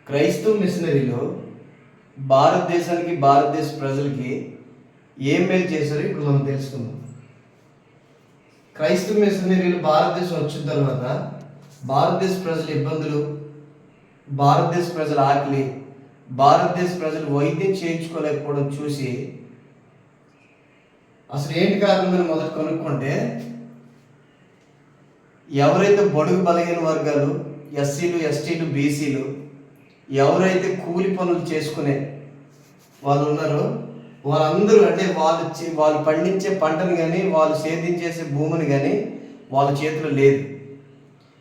క్రైస్తవ మిషనరీలో భారతదేశానికి భారతదేశ ప్రజలకి ఏం మేలు చేశారో ఇప్పుడు మనం తెలుసుకుందాం. క్రైస్తవ మిషనరీలు భారతదేశం వచ్చిన తర్వాత భారతదేశ ప్రజల ఇబ్బందులు, భారతదేశ ప్రజల ఆకలి, భారతదేశ ప్రజలు వైద్యం చేయించుకోలేకపోవడం చూసి అసలు ఏంటి కారణమని మొదట కనుక్కుంటే, ఎవరైతే బడుగు బలహీన వర్గాలు, ఎస్సీలు, ఎస్టీలు, బీసీలు, ఎవరైతే కూలి పనులు చేసుకునే వాళ్ళు ఉన్నారో వాళ్ళందరూ, అంటే వాళ్ళు పండించే పంటను కానీ వాళ్ళు సేద్యం భూమిని కానీ వాళ్ళ చేతిలో లేదు.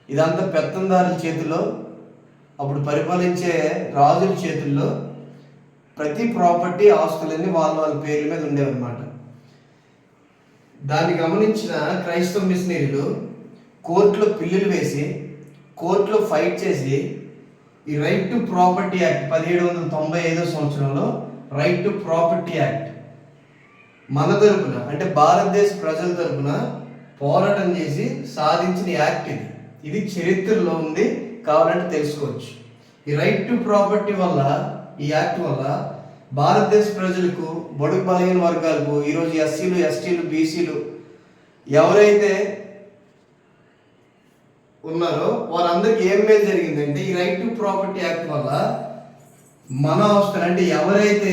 ఇదంతా పెత్తందారుల చేతిలో, అప్పుడు పరిపాలించే రాజుల చేతుల్లో ప్రతి ప్రాపర్టీ, ఆస్తులన్నీ వాళ్ళ పేర్ల మీద ఉండేవన్నమాట. దాన్ని గమనించిన క్రైస్తవ మిషనరీలు కోర్టులో పిల్లులు వేసి, కోర్టులో ఫైట్ చేసి, ఈ రైట్ టు ప్రాపర్టీ యాక్ట్ 1795 సంవత్సరంలో రైట్ టు ప్రాపర్టీ యాక్ట్ మన తరపున, అంటే భారతదేశ ప్రజల తరపున పోరాటం చేసి సాధించిన యాక్ట్ ఇది చరిత్రలో ఉంది, కావాలంటే తెలుసుకోవచ్చు. ఈ రైట్ టు ప్రాపర్టీ వల్ల, ఈ యాక్ట్ వల్ల భారతదేశ ప్రజలకు, బడుగు బలహీన వర్గాలకు, ఈరోజు ఎస్సీలు, ఎస్టీలు, బీసీలు ఎవరైతే ఉన్నారో వాళ్ళందరికీ ఏం మేలు జరిగిందంటే, ఈ రైట్ టు ప్రాపర్టీ యాక్ట్ వల్ల మన ఆస్తులు, అంటే ఎవరైతే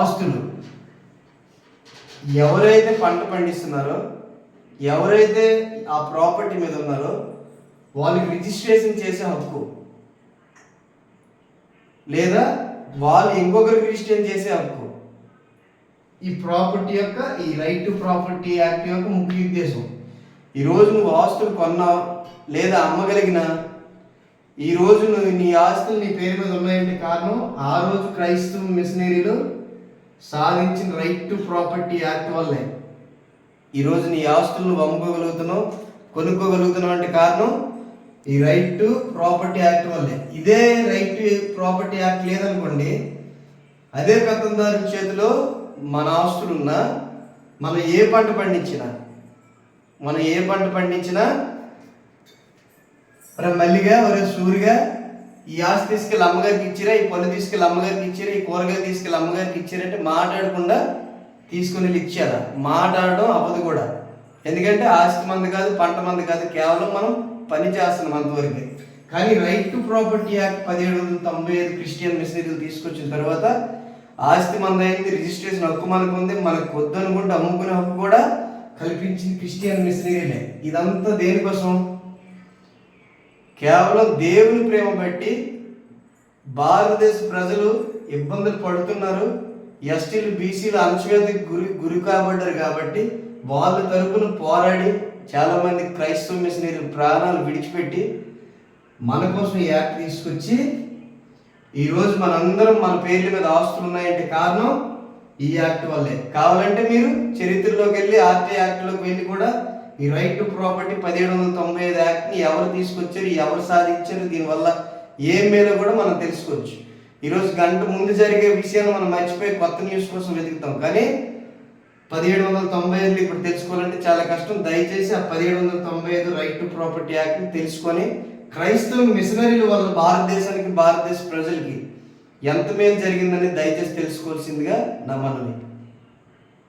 ఆస్తులు, ఎవరైతే పంట పండిస్తున్నారో, ఎవరైతే ఆ ప్రాపర్టీ మీద ఉన్నారో వాళ్ళకి రిజిస్ట్రేషన్ చేసే హక్కు, లేదా వాళ్ళు ఇంకొకరికి రిజిస్ట్రేషన్ చేసే హక్కు ఈ ప్రాపర్టీ యొక్క, ఈ రైట్ టు ప్రాపర్టీ యాక్ట్ యొక్క ముఖ్య ఉద్దేశం. ఈరోజు నువ్వు ఆస్తులు కొన్నావు లేదా అమ్మగలిగినా, ఈరోజు నువ్వు నీ ఆస్తులు నీ పేరు మీద ఉన్నాయంటే కారణం ఆ రోజు క్రైస్తవ మిషనరీలు సాధించిన రైట్ టు ప్రాపర్టీ యాక్ట్ వల్లే. ఈరోజు నీ ఆస్తులు నువ్వు అమ్ముకోగలుగుతున్నావు, కొనుక్కోగలుగుతున్నావు అంటే కారణం ఈ రైట్ టు ప్రాపర్టీ యాక్ట్ వల్లే. ఇదే రైట్ టు ప్రాపర్టీ యాక్ట్ లేదనుకోండి, అదే పెత్తందారుల చేతిలో మన ఆస్తులున్నా, మనం ఏ పంట పండించినా మల్లిగా సూరిగా ఈ ఆస్తి తీసుకెళ్ళి అమ్మగారికి ఇచ్చిరా, ఈ పళ్ళు తీసుకెళ్ళి అమ్మగారికి ఇచ్చిరా, ఈ కూరగాయలు తీసుకెళ్ళి అమ్మగారికి ఇచ్చారంటే మాట్లాడకుండా తీసుకుని వెళ్ళి ఇచ్చారా? మాట్లాడడం అవ్వదు కూడా. ఎందుకంటే ఆస్తి మంది కాదు, పంట మంది కాదు, కేవలం మనం పని చేస్తున్నాం అంతవరకే. కానీ right to property act 1795 Christian మిషనరీలు తీసుకొచ్చిన తర్వాత ఆస్తి మందైంది, రిజిస్ట్రేషన్ హక్కు మనకు ఉంది, మనకు వద్దు అనుకుంటే అమ్ముకునే హక్కు కూడా కల్పించింది క్రిస్టియన్ మిషనరీలే. ఇదంతా దేనికోసం? కేవలం దేవుని ప్రేమ బట్టి భారతదేశ ప్రజలు ఇబ్బందులు పడుతున్నారు, ఎస్టీలు, బీసీలు అణచివేతకు గురి కాబడ్డారు కాబట్టి వాళ్ళ తరపున పోరాడి చాలామంది క్రైస్తవ మిషనరీలు ప్రాణాలు విడిచిపెట్టి మన కోసం ఈ యాక్ట్ తీసుకొచ్చి ఈరోజు మనందరం మన పేర్ల మీద ఆస్తులు ఉన్నాయంటే కారణం ఈ యాక్ట్ వల్లే. కావాలంటే మీరు చరిత్రలోకి వెళ్ళి ఆర్టీ యాక్ట్లోకి వెళ్ళి కూడా ఈ రైట్ టు ప్రాపర్టీ 1795 యాక్ట్ని ఎవరు తీసుకొచ్చారు, ఎవరు సాధించారు, దీనివల్ల ఏం మేలో కూడా మనం తెలుసుకోవచ్చు. ఈరోజు గంట ముందు జరిగే విషయాన్ని మనం మర్చిపోయి కొత్త న్యూస్ కోసం వెతుకుతాం. కానీ 1795 ఇప్పుడు తెలుసుకోవాలంటే చాలా కష్టం. దయచేసి ఆ 1795 రైట్ టు ప్రాపర్టీ యాక్ట్ని తెలుసుకొని క్రైస్తవ మిషనరీల వల్ల భారతదేశానికి, భారతదేశ ప్రజలకి ఎంత మేలు జరిగిందని దయచేసి తెలుసుకోవాల్సిందిగా నా మనవి.